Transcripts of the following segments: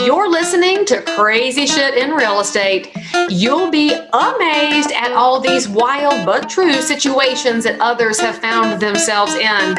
You're listening to Crazy Shit in Real Estate. You'll be amazed at all these wild but true situations that others have found themselves in.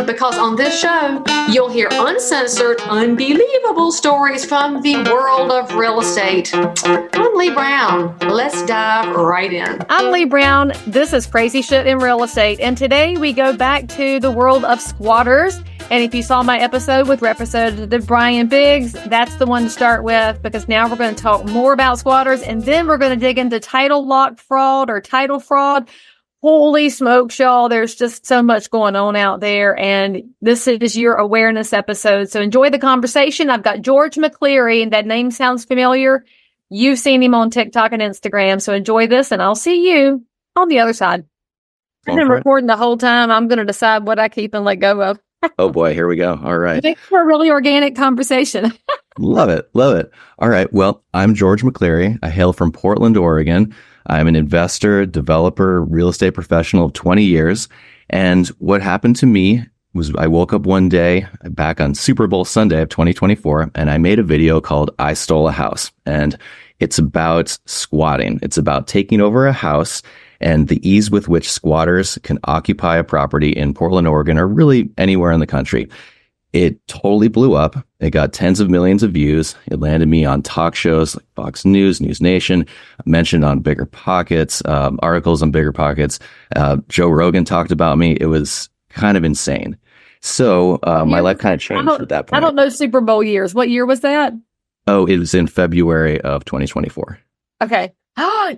Because on this show, you'll hear uncensored, unbelievable stories from the world of real estate. I'm Leigh Brown. Let's dive right in. I'm Leigh Brown. This is Crazy Shit in Real Estate. And today we go back to the world of squatters. And if you saw my episode with Representative Brian Biggs, that's the one to start with, because now we're going to talk more about squatters, and then we're going to dig into title lock fraud or title fraud. Holy smokes, y'all. There's just so much going on out there, and this is your awareness episode. So enjoy the conversation. I've got George McCleary, and that name sounds familiar. You've seen him on TikTok and Instagram, so enjoy this, and I'll see you on the other side. I've been recording the whole time. I'm going to decide what I keep and let go of. Oh boy, here we go. All right. Thanks for a really organic conversation. Love it. Love it. All right. Well, I'm George McCleary. I hail from Portland, Oregon. I'm an investor, developer, real estate professional of 20 years. And what happened to me was I woke up one day back on Super Bowl Sunday of 2024, and I made a video called I Stole a House. And it's about squatting. It's about taking over a house and the ease with which squatters can occupy a property in Portland, Oregon, or really anywhere in the country. It totally blew up. It got tens of millions of views. It landed me on talk shows like Fox News, News Nation, mentioned on Bigger Pockets, articles on Bigger Pockets. Joe Rogan talked about me. It was kind of insane. So my life kind of changed at that point. I don't know Super Bowl years. What year was that? Oh, it was in February of 2024. Okay.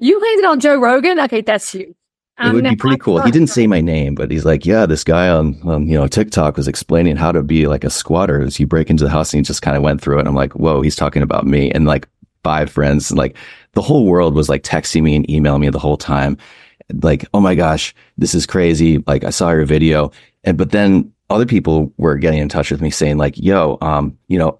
You landed on Joe Rogan? Okay, that's huge. It would be pretty cool. He didn't say my name, but he's like, yeah, this guy on TikTok was explaining how to be like a squatter as you break into the house, and he just kind of went through it. And I'm like, whoa, he's talking about me. And like 5 friends, and like the whole world was like texting me and emailing me the whole time. Like, oh my gosh, this is crazy. Like, I saw your video. But then other people were getting in touch with me saying like, yo,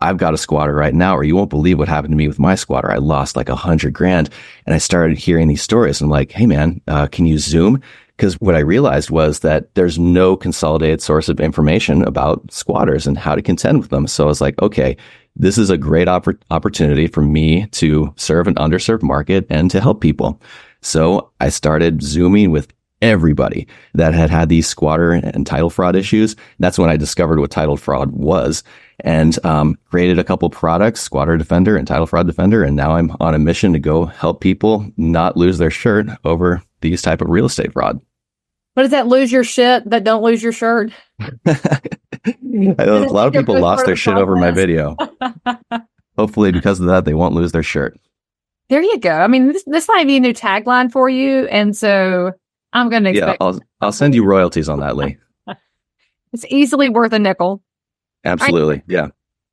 I've got a squatter right now, or you won't believe what happened to me with my squatter. I lost like $100,000. And I started hearing these stories. And I'm like, hey man, can you Zoom? Because what I realized was that there's no consolidated source of information about squatters and how to contend with them. So I was like, okay, this is a great opportunity for me to serve an underserved market and to help people. So I started Zooming with everybody that had these squatter and title fraud issues. That's when I discovered what title fraud was, and created a couple products, Squatter Defender and Title Fraud Defender. And now I'm on a mission to go help people not lose their shirt over these type of real estate fraud. What is that? Lose your shit, but don't lose your shirt. A lot of people lost their shit over my video. Hopefully because of that, they won't lose their shirt. There you go. I mean, this might be a new tagline for you. And so I'm going to expect. Yeah, I'll send you royalties on that, Leigh. It's easily worth a nickel. Absolutely. Yeah.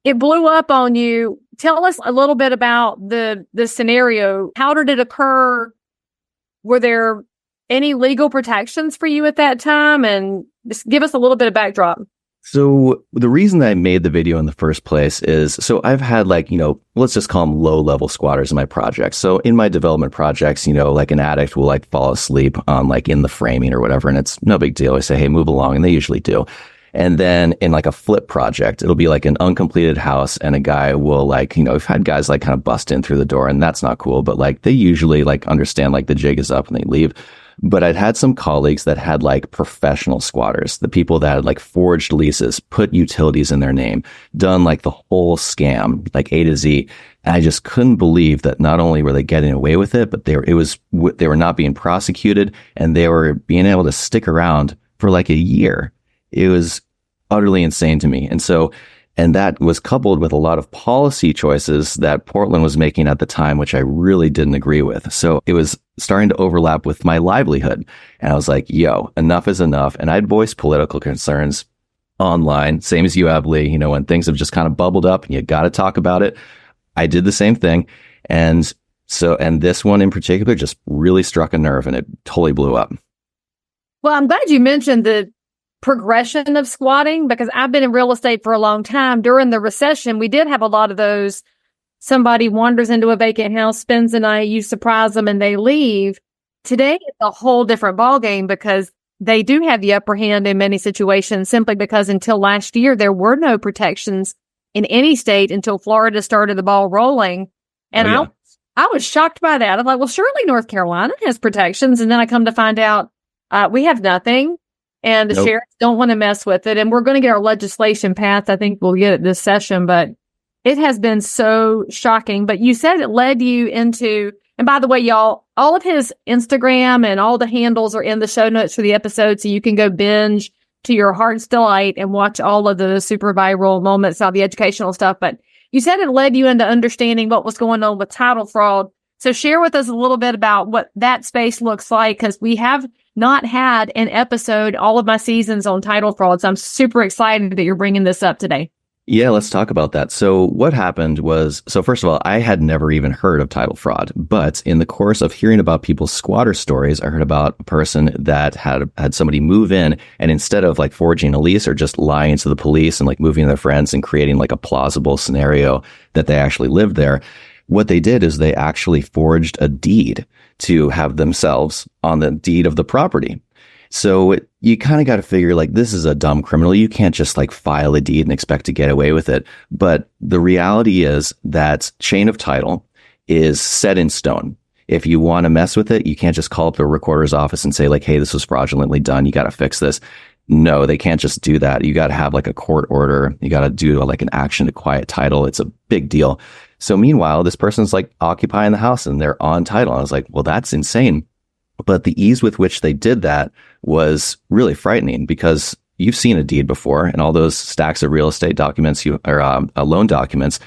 It blew up on you. Tell us a little bit about the scenario. How did it occur? Were there any legal protections for you at that time? And just give us a little bit of backdrop. So the reason that I made the video in the first place is, so I've had like, let's just call them low level squatters in my projects. So in my development projects, like an addict will like fall asleep on like in the framing or whatever. And it's no big deal. I say, hey, move along. And they usually do. And then in like a flip project, it'll be like an uncompleted house, and a guy will like, we've had guys like kind of bust in through the door, and that's not cool. But like they usually like understand like the jig is up and they leave. But I'd had some colleagues that had like professional squatters, the people that had like forged leases, put utilities in their name, done like the whole scam, like A to Z. And I just couldn't believe that not only were they getting away with it, but they were not being prosecuted, and they were being able to stick around for like a year. It was utterly insane to me. And that was coupled with a lot of policy choices that Portland was making at the time, which I really didn't agree with. So it was starting to overlap with my livelihood. And I was like, yo, enough is enough. And I'd voiced political concerns online, same as you have, Leigh, when things have just kind of bubbled up and you got to talk about it. I did the same thing. And this one in particular just really struck a nerve, and it totally blew up. Well, I'm glad you mentioned the progression of squatting, because I've been in real estate for a long time. During the recession, we did have a lot of those. Somebody wanders into a vacant house, spends the night, you surprise them, and they leave. Today, it's a whole different ballgame, because they do have the upper hand in many situations, simply because until last year, there were no protections in any state until Florida started the ball rolling. And I was shocked by that. I'm like, well, surely North Carolina has protections. And then I come to find out we have nothing. And the sheriffs don't want to mess with it. And we're going to get our legislation passed. I think we'll get it this session. But it has been so shocking. But you said it led you into, and by the way, y'all, all of his Instagram and all the handles are in the show notes for the episode. So you can go binge to your heart's delight and watch all of the super viral moments, all the educational stuff. But you said it led you into understanding what was going on with title fraud. So share with us a little bit about what that space looks like, because we have not had an episode all of my seasons on title fraud. So I'm super excited that you're bringing this up today. Yeah, let's talk about that. So what happened was, so first of all, I had never even heard of title fraud, but in the course of hearing about people's squatter stories, I heard about a person that had somebody move in, and instead of like forging a lease or just lying to the police and like moving to their friends and creating like a plausible scenario that they actually lived there, what they did is they actually forged a deed to have themselves on the deed of the property. So you kind of got to figure like, this is a dumb criminal. You can't just like file a deed and expect to get away with it. But the reality is that chain of title is set in stone. If you want to mess with it, you can't just call up the recorder's office and say like, hey, this was fraudulently done. You got to fix this. No, they can't just do that. You got to have like a court order. You got to do like an action to quiet title. It's a big deal. So meanwhile, this person's like occupying the house and they're on title. I was like, well, that's insane. But the ease with which they did that was really frightening, because you've seen a deed before, and all those stacks of real estate documents, loan documents,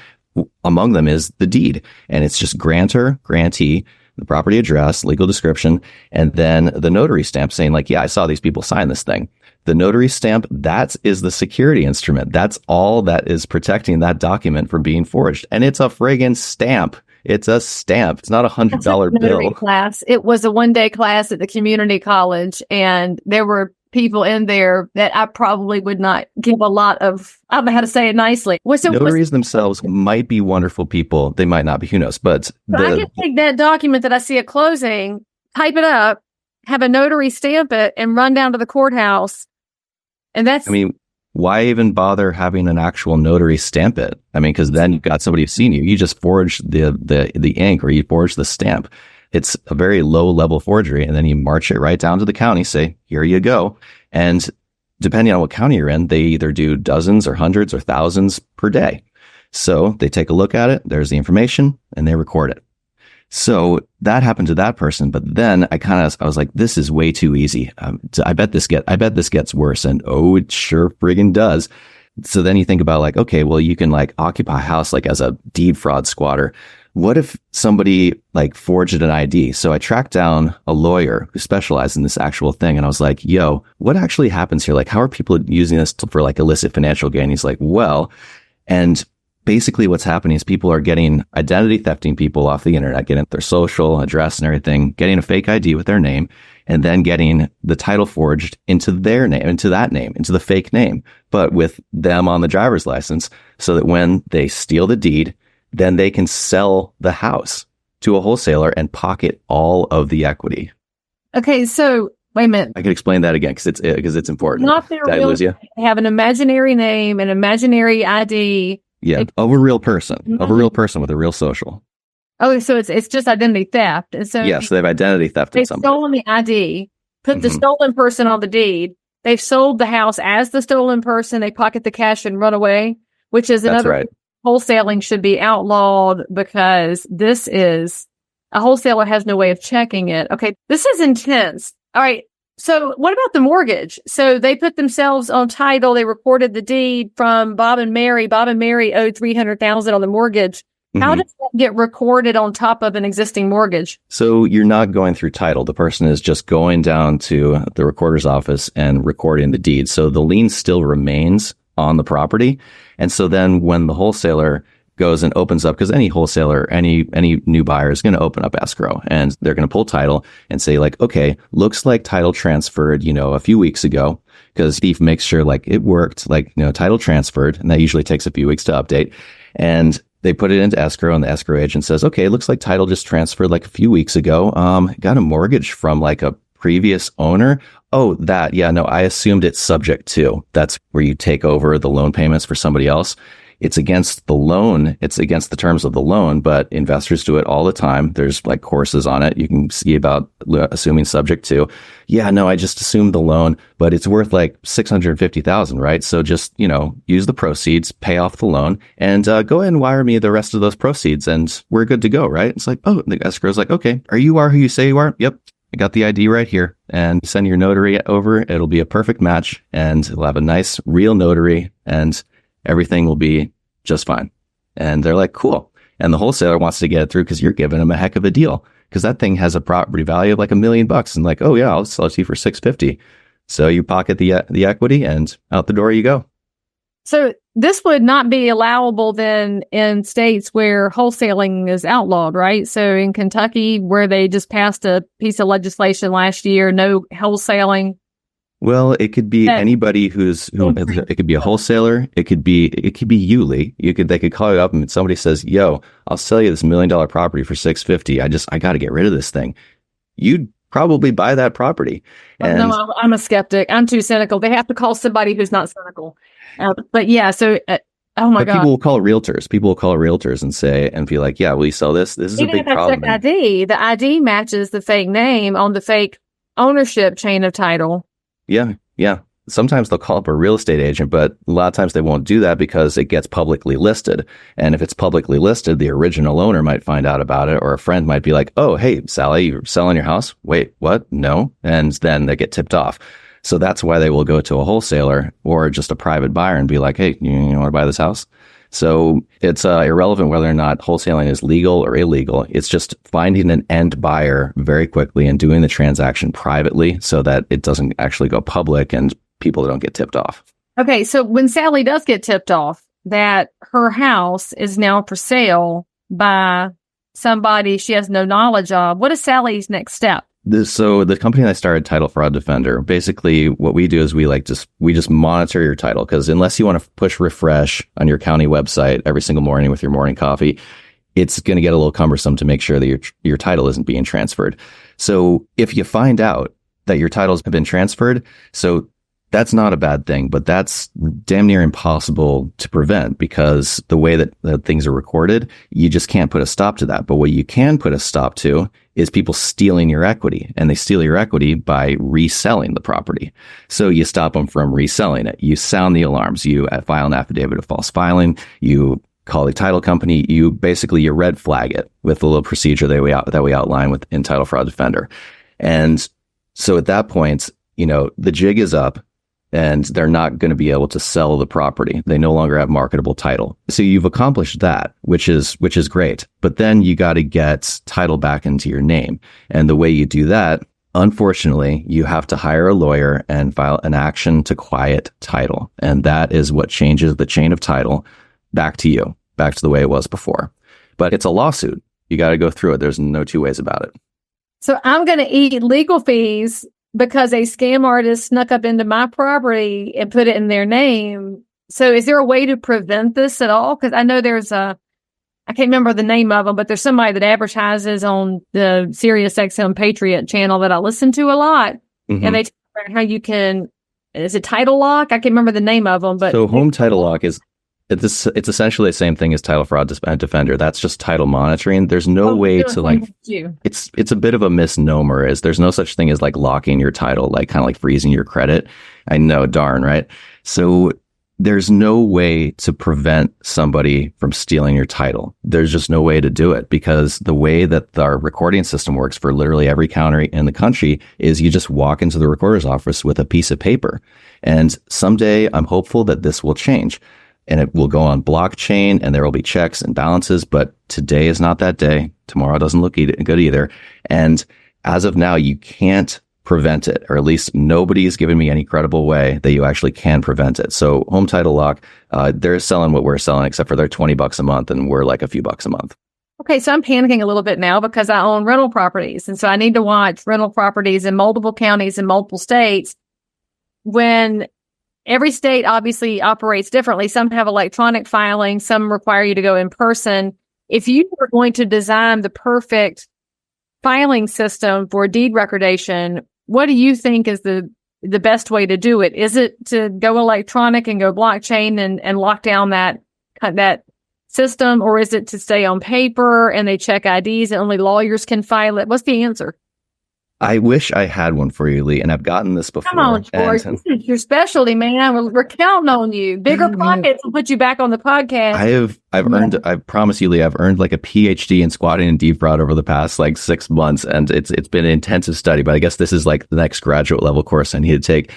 among them is the deed. And it's just grantor, grantee, the property address, legal description, and then the notary stamp saying like, yeah, I saw these people sign this thing. The notary stamp, that is the security instrument. That's all that is protecting that document from being forged. And it's a friggin' stamp. It's a stamp. It's not $100 bill. Class. It was a one-day class at the community college, and there were people in there that I probably would not give a lot of, I don't know how to say it nicely. Notaries themselves might be wonderful people. They might not be, who knows? But I can take that document that I see at closing, type it up, have a notary stamp it, and run down to the courthouse. And that's, I mean, why even bother having an actual notary stamp it? I mean, because then you've got somebody who's seen you. You just forge the ink, or you forge the stamp. It's a very low level forgery. And then you march it right down to the county, say, here you go. And depending on what county you're in, they either do dozens or hundreds or thousands per day. So they take a look at it. There's the information and they record it. So that happened to that person. But then I was like, this is way too easy. I bet this gets worse. And oh, it sure friggin' does. So then you think about like, okay, well, you can like occupy a house like as a deed fraud squatter. What if somebody like forged an ID? So I tracked down a lawyer who specialized in this actual thing. And I was like, yo, what actually happens here? Like, how are people using this for like illicit financial gain? He's like, well, and basically what's happening is people are getting identity thefting people off the internet, getting their social address and everything, getting a fake ID with their name, and then getting the title forged into their name, into the fake name, but with them on the driver's license, so that when they steal the deed, then they can sell the house to a wholesaler and pocket all of the equity. Okay, so wait a minute. I can explain that again because it's important. Not their Did I lose you? They have an imaginary name, an imaginary ID. Yeah, of a real person, of a real person with a real social. Oh, so it's just identity theft. And so yes, they've identity thefted they've somebody. stolen the ID, put the stolen person on the deed. They've sold the house as the stolen person. They pocket the cash and run away, which is That's another right. Wholesaling should be outlawed, because this is a wholesaler has no way of checking it. Okay, this is intense. All right. So what about the mortgage? So they put themselves on title. They recorded the deed from Bob and Mary. Bob and Mary owed $300,000 on the mortgage. How does that get recorded on top of an existing mortgage? So you're not going through title. The person is just going down to the recorder's office and recording the deed. So the lien still remains on the property. And so then when the wholesaler goes and opens up, because any wholesaler, any new buyer is going to open up escrow, and they're going to pull title and say like, okay, looks like title transferred, a few weeks ago, because Steve makes sure like it worked, like, title transferred, and that usually takes a few weeks to update. And they put it into escrow, and the escrow agent says, okay, it looks like title just transferred like a few weeks ago. Got a mortgage from like a previous owner. Oh, I assumed it's subject to. That's where you take over the loan payments for somebody else. It's against the loan. It's against the terms of the loan, but investors do it all the time. There's like courses on it. You can see about assuming subject to. Yeah, no, I just assumed the loan, but it's worth like 650,000, right? So just, use the proceeds, pay off the loan, and go ahead and wire me the rest of those proceeds, and we're good to go, right? It's like, oh, the escrow's like, okay, you are who you say you are? Yep. I got the ID right here, and send your notary over. It'll be a perfect match, and it'll have a nice real notary, and everything will be just fine. And they're like, cool. And the wholesaler wants to get it through because you're giving them a heck of a deal, because that thing has a property value of like $1 million, and like, oh yeah, I'll sell it to you for 650. So you pocket the equity, and out the door you go. So this would not be allowable then in states where wholesaling is outlawed, right? So in Kentucky, where they just passed a piece of legislation last year, no wholesaling. Well, it could be anybody who it could be a wholesaler. It could be you, Leigh. They could call you up and somebody says, yo, I'll sell you this $1 million property for 650. I got to get rid of this thing. You'd probably buy that property. And no, I'm a skeptic. I'm too cynical. They have to call somebody who's not cynical. But yeah, so oh my God. People will call realtors. People will call realtors and say, and be like, yeah, will you sell this? This is a big problem. ID. The ID matches the fake name on the fake ownership chain of title. Yeah. Sometimes they'll call up a real estate agent, but a lot of times they won't do that because it gets publicly listed. And if it's publicly listed, the original owner might find out about it, or a friend might be like, oh, hey, Sally, you're selling your house? Wait, what? No. And then they get tipped off. So that's why they will go to a wholesaler or just a private buyer and be like, hey, you want to buy this house? So it's irrelevant whether or not wholesaling is legal or illegal. It's just finding an end buyer very quickly and doing the transaction privately so that it doesn't actually go public and people don't get tipped off. Okay, so when Sally does get tipped off that her house is now for sale by somebody she has no knowledge of, what is Sally's next step? So the company that I started, Title Fraud Defender, basically what we do is we just monitor your title, because unless you want to push refresh on your county website every single morning with your morning coffee, it's going to get a little cumbersome to make sure that your title isn't being transferred. So if you find out that your titles have been transferred, so that's not a bad thing, but that's damn near impossible to prevent, because the way that things are recorded, you just can't put a stop to that. But what you can put a stop to is people stealing your equity, and they steal your equity by reselling the property. So you stop them from reselling it. You sound the alarms. You file an affidavit of false filing. You call the title company. You red flag it with a little procedure that we outline in Title Fraud Defender. And so at that point, the jig is up, and they're not going to be able to sell the property. They no longer have marketable title. So you've accomplished that, which is great. But then you got to get title back into your name. And the way you do that, unfortunately, you have to hire a lawyer and file an action to quiet title. And that is what changes the chain of title back to you, back to the way it was before. But it's a lawsuit. You got to go through it. There's no two ways about it. So I'm going to eat legal fees because a scam artist snuck up into my property and put it in their name. So is there a way to prevent this at all? Because I know I can't remember the name of them, but there's somebody that advertises on the Sirius XM Patriot channel that I listen to a lot. Mm-hmm. And they talk about how you can, is it Title Lock? I can't remember the name of them. But so Home Title Lock it's essentially the same thing as Title Fraud Defender. That's just title monitoring. There's no way to it's a bit of a misnomer, is there's no such thing as like locking your title, like kind of like freezing your credit. I know, darn, right? So there's no way to prevent somebody from stealing your title. There's just no way to do it, because the way that our recording system works for literally every county in the country is you just walk into the recorder's office with a piece of paper. And someday I'm hopeful that this will change. And it will go on blockchain, and there will be checks and balances. But today is not that day. Tomorrow doesn't look good either. And as of now, you can't prevent it, or at least nobody's given me any credible way that you actually can prevent it. So Home Title Lock, they're selling what we're selling, except for they're $20 a month, and we're like a few bucks a month. Okay, so I'm panicking a little bit now because I own rental properties. And so I need to watch rental properties in multiple counties in multiple states. When every state obviously operates differently. Some have electronic filing. Some require you to go in person. If you were going to design the perfect filing system for deed recordation, what do you think is the best way to do it? Is it to go electronic and go blockchain and lock down that that system, or is it to stay on paper and they check IDs and only lawyers can file it? What's the answer? I wish I had one for you, Leigh, and I've gotten this before. Come on, George. This is your specialty, man. We're counting on you. Bigger pockets will put you back on the podcast. I promise you, Leigh, I've earned like a PhD in squatting and defraud over the past like 6 months, and it's been an intensive study, but I guess this is like the next graduate level course I need to take.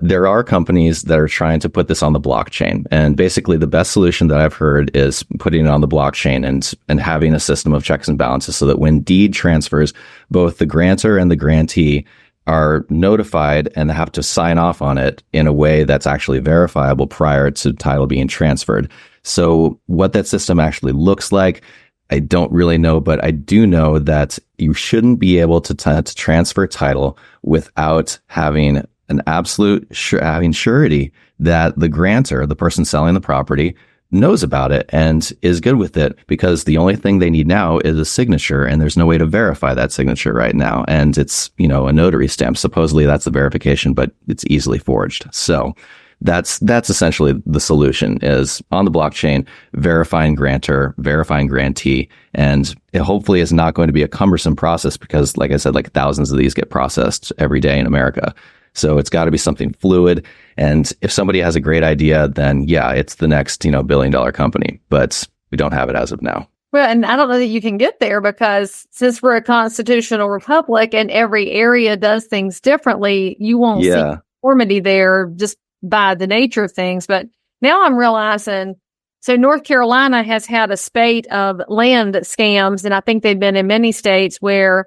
There are companies that are trying to put this on the blockchain, and basically the best solution that I've heard is putting it on the blockchain and having a system of checks and balances so that when deed transfers, both the grantor and the grantee are notified and have to sign off on it in a way that's actually verifiable prior to title being transferred. So what that system actually looks like, I don't really know, but I do know that you shouldn't be able to transfer title without having an absolute having surety that the grantor, the person selling the property, knows about it and is good with it, because the only thing they need now is a signature, and there's no way to verify that signature right now. And it's, a notary stamp. Supposedly that's the verification, but it's easily forged. So that's essentially the solution, is on the blockchain, verifying grantor, verifying grantee. And it hopefully is not going to be a cumbersome process, because like I said, like thousands of these get processed every day in America. So it's got to be something fluid. And if somebody has a great idea, then yeah, it's the next, $1 billion company, but we don't have it as of now. Well, and I don't know that you can get there, because since we're a constitutional republic and every area does things differently, you won't see conformity there just by the nature of things. But now I'm realizing, so North Carolina has had a spate of land scams, and I think they've been in many states where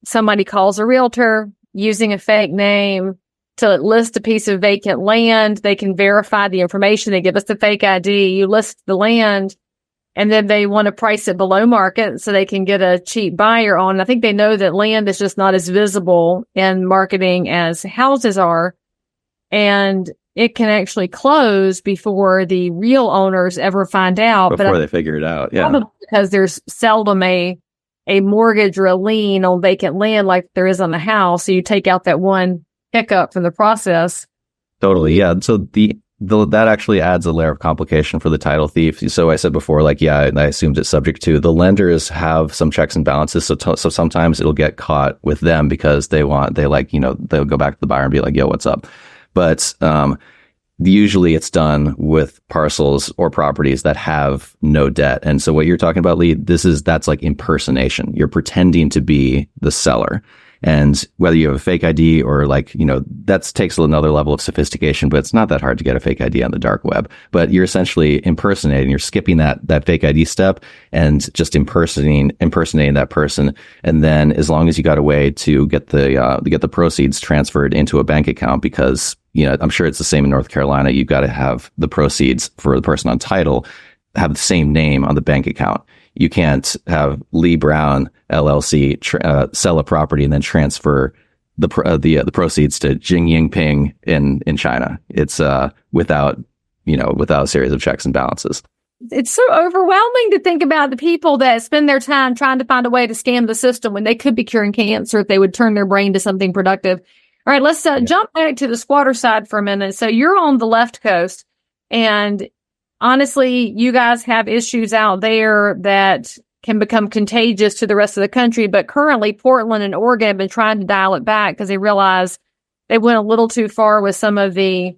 somebody calls a realtor using a fake name to list a piece of vacant land. They can verify the information. They give us the fake ID. You list the land, and then they want to price it below market so they can get a cheap buyer on. I think they know that land is just not as visible in marketing as houses are. And it can actually close before the real owners ever find out. Before they figure it out. Yeah. Probably because there's seldom a mortgage or a lien on vacant land like there is on the house. So you take out that one hiccup from the process. Totally. Yeah. So that actually adds a layer of complication for the title thief. So I said before, I assumed it's subject to the lenders have some checks and balances. So sometimes it'll get caught with them because they'll go back to the buyer and be like, yo, what's up? But, usually it's done with parcels or properties that have no debt. And so what you're talking about, Leigh, that's like impersonation. You're pretending to be the seller. And whether you have a fake ID or that takes another level of sophistication, but it's not that hard to get a fake ID on the dark web. But you're essentially impersonating, you're skipping that fake ID step and just impersonating that person. And then as long as you got a way to get the proceeds transferred into a bank account, because, I'm sure it's the same in North Carolina, you've got to have the proceeds for the person on title have the same name on the bank account. You can't have Leigh Brown LLC sell a property and then transfer the proceeds to Jing Yingping in China. It's without a series of checks and balances. It's so overwhelming to think about the people that spend their time trying to find a way to scam the system when they could be curing cancer if they would turn their brain to something productive. All right, let's jump back to the squatter side for a minute. So you're on the left coast, and honestly, you guys have issues out there that can become contagious to the rest of the country. But currently, Portland and Oregon have been trying to dial it back because they realize they went a little too far with some of the...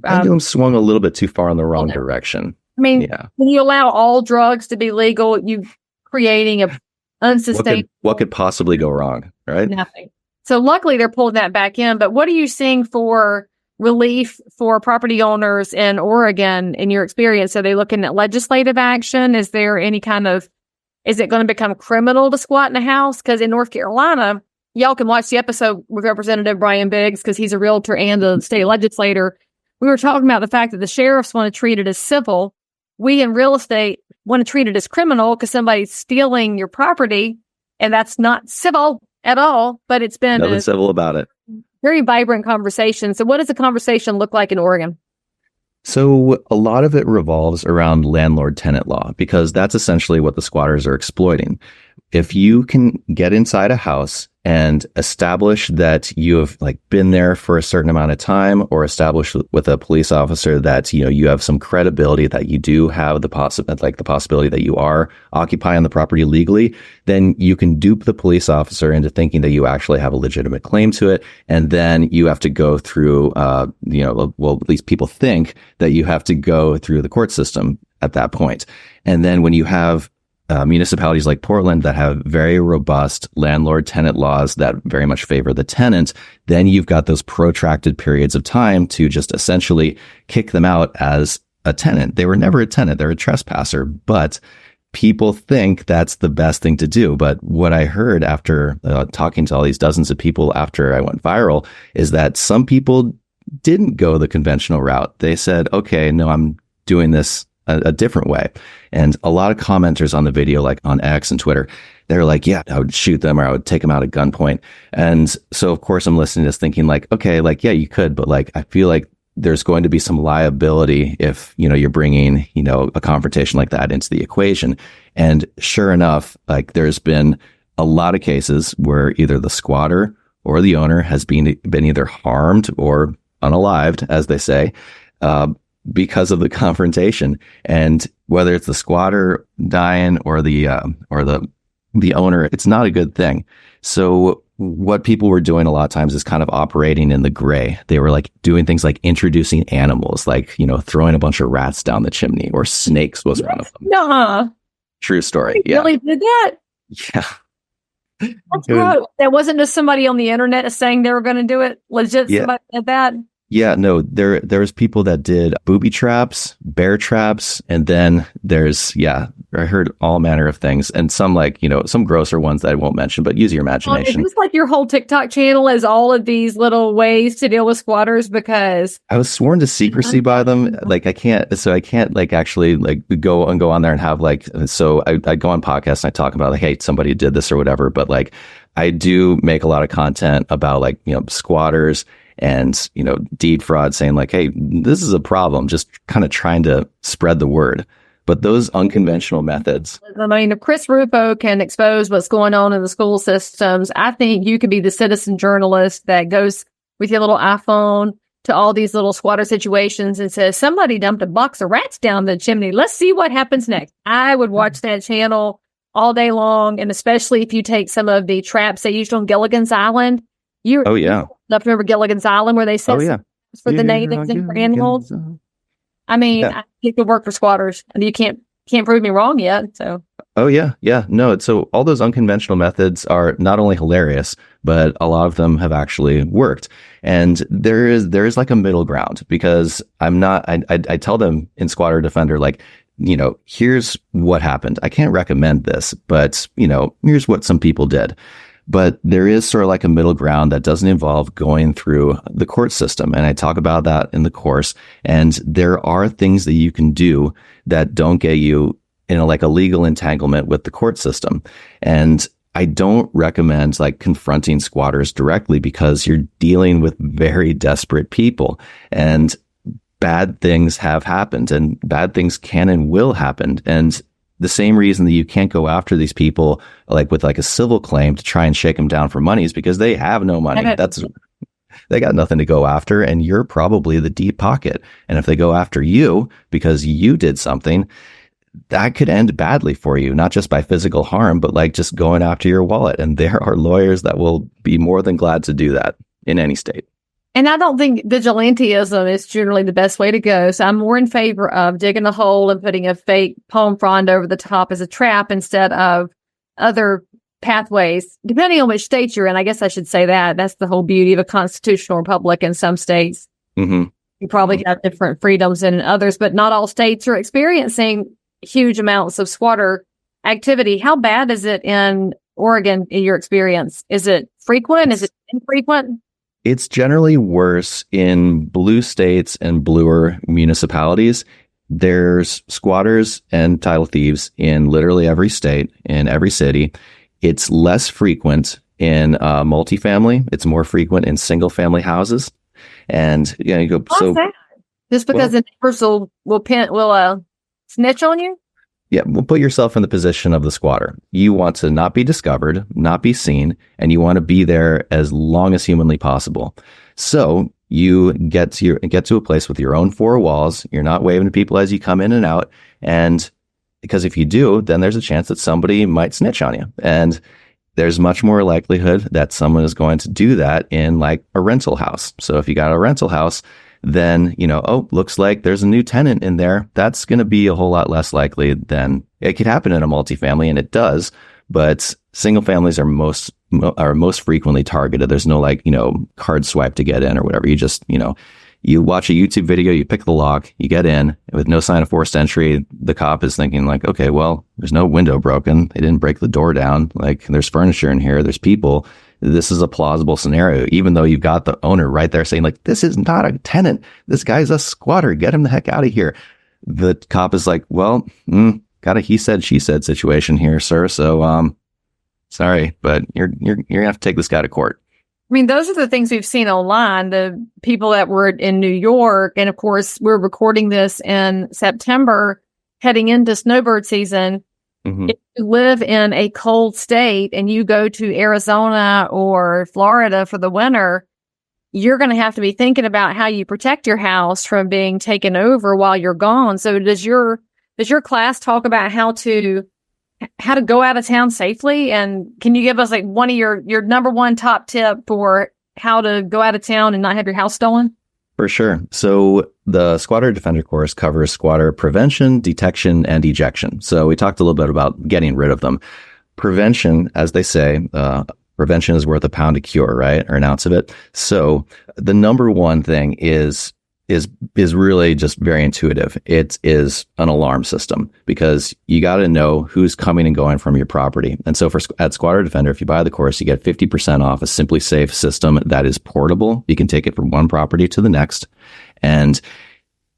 pendulum swung a little bit too far in the wrong direction. I mean, when you allow all drugs to be legal, you creating a unsustainable... What could possibly go wrong, right? Nothing. So luckily, they're pulling that back in. But what are you seeing for relief for property owners in Oregon in your experience? Are they looking at legislative action? Is there any is it going to become criminal to squat in a house? Because in North Carolina, y'all can watch the episode with Representative Brian Biggs, because he's a realtor and a state legislator. We were talking about the fact that the sheriffs want to treat it as civil. We in real estate want to treat it as criminal because somebody's stealing your property, and that's not civil at all. But it's been nothing civil about it. Very vibrant conversation. So what does the conversation look like in Oregon? So a lot of it revolves around landlord-tenant law, because that's essentially what the squatters are exploiting. if you can get inside a house and establish that you have like been there for a certain amount of time, or establish with a police officer that, you know, you have some credibility that you do have the possibility that you are occupying the property legally, then you can dupe the police officer into thinking that you actually have a legitimate claim to it. And then you have to go through, well, at least people think that you have to go through the court system at that point. And then when you have municipalities like Portland that have very robust landlord-tenant laws that very much favor the tenant, then you've got those protracted periods of time to just essentially kick them out as a tenant. They were never a tenant. They're a trespasser, but people think that's the best thing to do. But what I heard after talking to all these dozens of people after I went viral is that some people didn't go the conventional route. They said, okay, no, I'm doing this a different way. And a lot of commenters on the video, like on X and Twitter, they're like, yeah, I would shoot them or I would take them out at gunpoint. And so, of course, I'm listening to this thinking like, okay, like, yeah, you could, but like, I feel like there's going to be some liability if, you know, you're bringing, you know, a confrontation like that into the equation. And sure enough, like there's been a lot of cases where either the squatter or the owner has been either harmed or unalived, as they say, because of the confrontation. And whether it's the squatter dying or the owner, it's not a good thing. So what people were doing a lot of times is kind of operating in the gray. They were like doing things like introducing animals, like, you know, throwing a bunch of rats down the chimney, or snakes was one of them. No. True story. They Yeah. really did that? Yeah. That's gross. That wasn't just somebody on the internet saying they were going to do it. Legit, Yeah. somebody did that. Yeah, no, there was people that did booby traps, bear traps, and then I heard all manner of things, and some like, you know, some grosser ones that I won't mention, but use your imagination. Is this like your whole TikTok channel is all of these little ways to deal with squatters? Because I was sworn to secrecy by them. Like I can't like actually like go on there and have like, so I go on podcasts and I talk about like, hey, somebody did this or whatever, but like I do make a lot of content about like, you know, squatters and, you know, deed fraud, saying like, hey, this is a problem, just kind of trying to spread the word. But those unconventional methods. I mean, if Chris Rufo can expose what's going on in the school systems, I think you could be the citizen journalist that goes with your little iPhone to all these little squatter situations and says, somebody dumped a box of rats down the chimney. Let's see what happens next. I would watch that channel all day long. And especially if you take some of the traps they used on Gilligan's Island. Oh, yeah. Remember Gilligan's Island where they said for the natives and for animals? I mean, I think it work for squatters, and you can't prove me wrong yet. So. Oh yeah, yeah. No, so all those unconventional methods are not only hilarious, but a lot of them have actually worked. And there is like a middle ground, because I tell them in Squatter Defender, like, you know, here's what happened. I can't recommend this, but you know, here's what some people did. But there is sort of like a middle ground that doesn't involve going through the court system. And I talk about that in the course. And there are things that you can do that don't get you in a legal entanglement with the court system. And I don't recommend like confronting squatters directly, because you're dealing with very desperate people, and bad things have happened, and bad things can and will happen. And the same reason that you can't go after these people like with like a civil claim to try and shake them down for money is because they have no money. They got nothing to go after, and you're probably the deep pocket. And if they go after you because you did something, that could end badly for you, not just by physical harm, but like just going after your wallet. And there are lawyers that will be more than glad to do that in any state. And I don't think vigilantism is generally the best way to go. So I'm more in favor of digging a hole and putting a fake palm frond over the top as a trap instead of other pathways, depending on which state you're in. I guess I should say that. That's the whole beauty of a constitutional republic. In some states, you probably have different freedoms than in others, but not all states are experiencing huge amounts of squatter activity. How bad is it in Oregon, in your experience? Is it frequent? Is it infrequent? It's generally worse in blue states and bluer municipalities. There's squatters and title thieves in literally every state, in every city. It's less frequent in multifamily. It's more frequent in single family houses. And you go, Just because the neighbors will snitch on you? Yeah, well, put yourself in the position of the squatter. You want to not be discovered, not be seen, and you want to be there as long as humanly possible. So you get to a place with your own four walls. You're not waving to people as you come in and out. And because if you do, then there's a chance that somebody might snitch on you. And there's much more likelihood that someone is going to do that in like a rental house. So if you got a rental house, then, oh, looks like there's a new tenant in there. That's going to be a whole lot less likely than it could happen in a multifamily, and it does. But single families are most frequently targeted. There's no card swipe to get in or whatever. You just, you watch a YouTube video, you pick the lock, you get in with no sign of forced entry. The cop is thinking like, okay, well, there's no window broken. They didn't break the door down. Like there's furniture in here. There's people. This is a plausible scenario, even though you've got the owner right there saying like, this is not a tenant. This guy's a squatter. Get him the heck out of here. The cop is like, well, got a he said, she said situation here, sir. So, sorry, but you're going to have to take this guy to court. I mean, those are the things we've seen online. The people that were in New York, and of course, we're recording this in September, heading into snowbird season. Mm-hmm. If you live in a cold state and you go to Arizona or Florida for the winter, you're going to have to be thinking about how you protect your house from being taken over while you're gone. So does your class talk about how to go out of town safely? And can you give us like one of your number one top tip for how to go out of town and not have your house stolen? For sure. So the Squatter Defender course covers squatter prevention, detection, and ejection. So we talked a little bit about getting rid of them. Prevention, as they say, prevention is worth a pound of cure, right? Or an ounce of it. So the number one thing is really just very intuitive. It is an alarm system, because you got to know who's coming and going from your property. And so at Squatter Defender, if you buy the course, you get 50% off a Simply Safe system that is portable. You can take it from one property to the next. And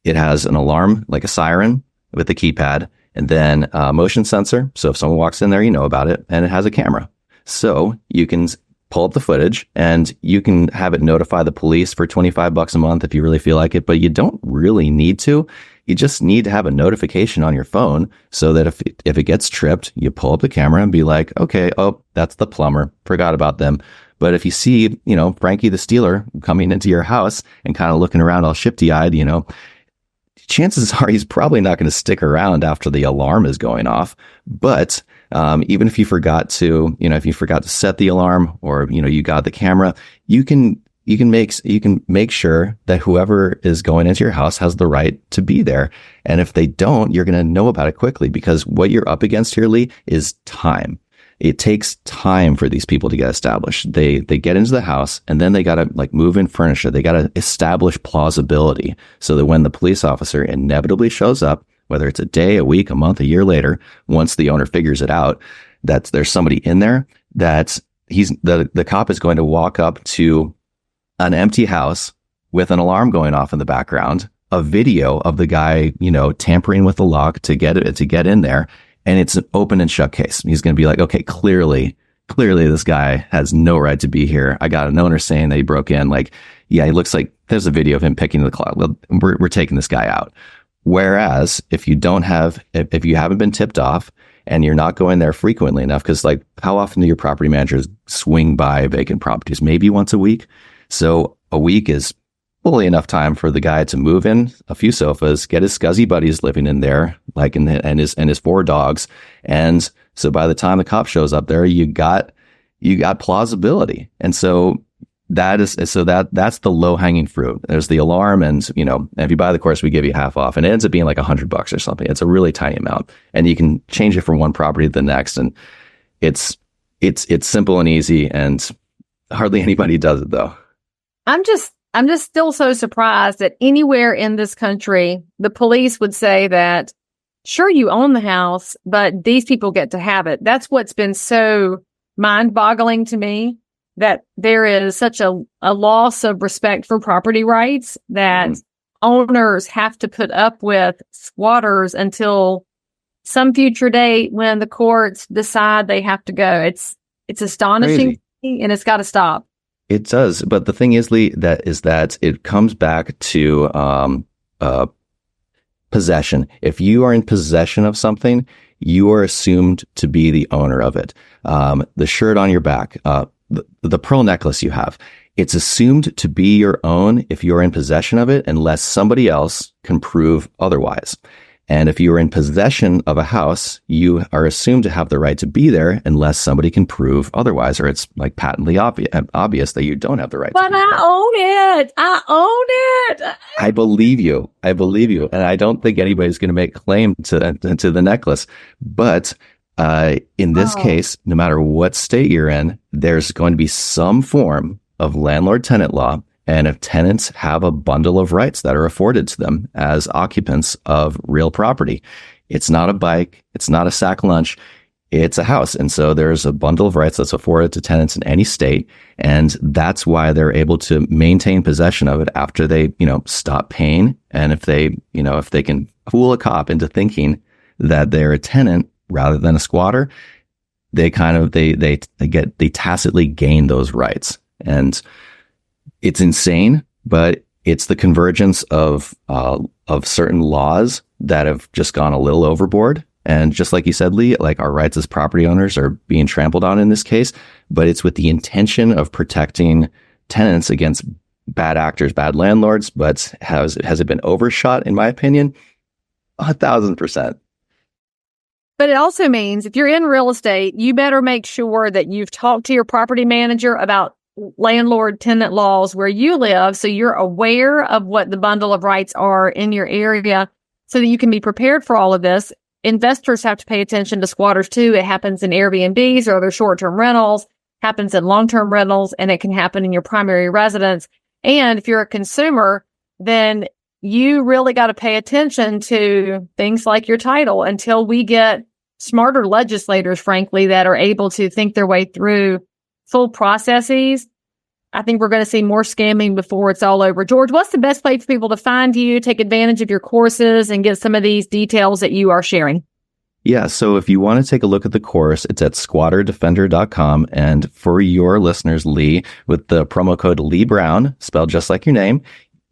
it has an alarm, like a siren with a keypad, and then a motion sensor. So if someone walks in there, you know about it. And it has a camera. So you can pull up the footage and you can have it notify the police for $25 a month if you really feel like it, but you don't really need to. You just need to have a notification on your phone so that if it gets tripped, you pull up the camera and be like, okay, oh, that's the plumber. Forgot about them. But if you see, Frankie the Stealer coming into your house and kind of looking around all shifty-eyed, chances are he's probably not going to stick around after the alarm is going off. But even if you forgot to, set the alarm, or, you got the camera, you can make sure that whoever is going into your house has the right to be there. And if they don't, you're going to know about it quickly, because what you're up against here, Leigh, is time. It takes time for these people to get established. They get into the house, and then they got to move in furniture. They got to establish plausibility so that when the police officer inevitably shows up, whether it's a day, a week, a month, a year later, once the owner figures it out, that there's somebody in there, that the cop is going to walk up to an empty house with an alarm going off in the background, a video of the guy, tampering with the lock to get in there. And it's an open and shut case. He's going to be like, okay, clearly this guy has no right to be here. I got an owner saying that he broke in. He looks like there's a video of him picking the clock. Well, we're taking this guy out. Whereas if you haven't been tipped off and you're not going there frequently enough, because how often do your property managers swing by vacant properties? Maybe once a week. So a week is fully enough time for the guy to move in a few sofas, get his scuzzy buddies living in there, and his 4 dogs. And so by the time the cop shows up there, you got plausibility. And so that's the low hanging fruit. There's the alarm, and if you buy the course, we give you half off, and it ends up being like $100 or something. It's a really tiny amount, and you can change it from one property to the next. And it's simple and easy, and hardly anybody does it though. I'm just still so surprised that anywhere in this country, the police would say that, sure, you own the house, but these people get to have it. That's what's been so mind-boggling to me, that there is such a loss of respect for property rights that owners have to put up with squatters until some future date when the courts decide they have to go. It's astonishing, and it's got to stop. It does. But the thing is, Leigh, that it comes back to possession. If you are in possession of something, you are assumed to be the owner of it. The shirt on your back, the pearl necklace you have, it's assumed to be your own if you're in possession of it, unless somebody else can prove otherwise. And if you're in possession of a house, you are assumed to have the right to be there unless somebody can prove otherwise, or it's like patently obvious that you don't have the right But to be there. I own it. I own it. I believe you. And I don't think anybody's going to make claim to the necklace. But in this case, no matter what state you're in, there's going to be some form of landlord-tenant law. And if tenants have a bundle of rights that are afforded to them as occupants of real property, it's not a bike, it's not a sack lunch, it's a house. And so there's a bundle of rights that's afforded to tenants in any state. And that's why they're able to maintain possession of it after they, stop paying. And if they can fool a cop into thinking that they're a tenant rather than a squatter, they tacitly gain those rights. And it's insane, but it's the convergence of certain laws that have just gone a little overboard. And just like you said, Leigh, like our rights as property owners are being trampled on in this case, but it's with the intention of protecting tenants against bad actors, bad landlords. But has it been overshot? In my opinion, 1,000%. But it also means if you're in real estate, you better make sure that you've talked to your property manager about landlord tenant laws where you live, so you're aware of what the bundle of rights are in your area so that you can be prepared for all of this. Investors have to pay attention to squatters too. It happens in Airbnbs or other short-term rentals, happens in long-term rentals, and it can happen in your primary residence. And if you're a consumer, then you really got to pay attention to things like your title until we get smarter legislators, frankly, that are able to think their way through full processes. I think we're going to see more scamming before it's all over. George, what's the best place for people to find you, take advantage of your courses, and get some of these details that you are sharing? Yeah, so if you want to take a look at the course, it's at squatterdefender.com. And for your listeners, Leigh, with the promo code Leigh Brown, spelled just like your name,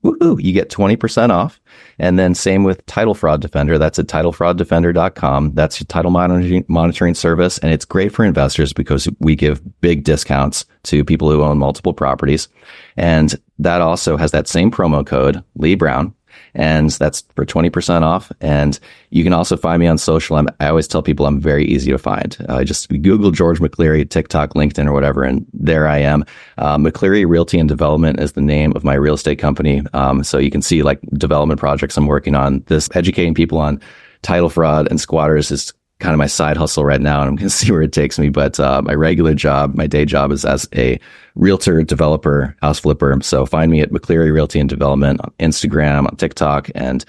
you get 20% off. And then same with Title Fraud Defender. That's at titlefrauddefender.com. That's your title monitoring service. And it's great for investors because we give big discounts to people who own multiple properties. And that also has that same promo code, Leigh Brown. And that's for 20% off. And you can also find me on social. I always tell people I'm very easy to find. Just Google George McCleary, TikTok, LinkedIn, or whatever, and there I am. McCleary Realty and Development is the name of my real estate company. So you can see like development projects I'm working on. This educating people on title fraud and squatters is kind of my side hustle right now, and I'm going to see where it takes me. But my regular job, my day job, is as a realtor, developer, house flipper. So find me at McCleary Realty and Development on Instagram, on TikTok, and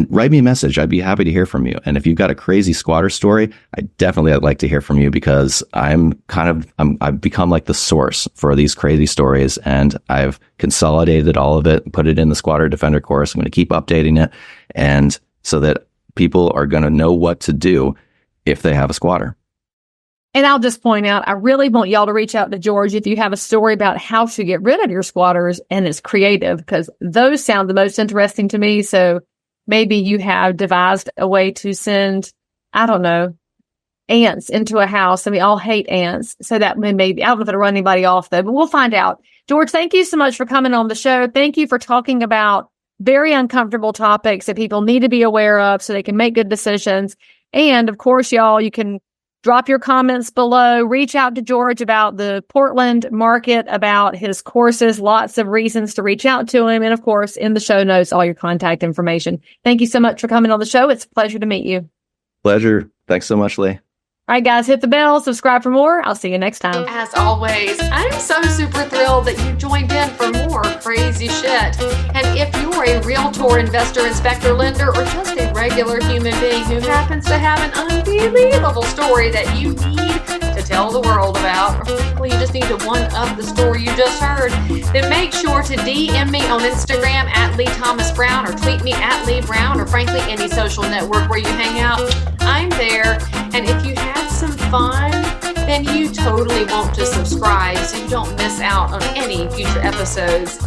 write me a message. I'd be happy to hear from you. And if you've got a crazy squatter story, I'd like to hear from you, because I've become like the source for these crazy stories, and I've consolidated all of it and put it in the Squatter Defender course. I'm going to keep updating it, and so that people are going to know what to do if they have a squatter. And I'll just point out, I really want y'all to reach out to George if you have a story about how to get rid of your squatters and it's creative, because those sound the most interesting to me. So maybe you have devised a way to send, I don't know, ants into a house, and we all hate ants. So that maybe, I don't know if it'll run anybody off though, but we'll find out. George, thank you so much for coming on the show. Thank you for talking about very uncomfortable topics that people need to be aware of so they can make good decisions. And of course, y'all, you can drop your comments below, reach out to George about the Portland market, about his courses, lots of reasons to reach out to him. And of course, in the show notes, all your contact information. Thank you so much for coming on the show. It's a pleasure to meet you. Pleasure. Thanks so much, Leigh. All right, guys, hit the bell, subscribe for more. I'll see you next time. As always, I'm so super thrilled that you joined in for more crazy shit. And if you're a realtor, investor, inspector, lender, or just a regular human being who happens to have an unbelievable story that you need to tell the world about, or frankly, you just need to one-up the story you just heard, then make sure to DM me on Instagram at Leigh Thomas Brown, or tweet me at Leigh Brown, or frankly, any social network where you hang out. I'm there. And if you had some fun, then you totally want to subscribe so you don't miss out on any future episodes.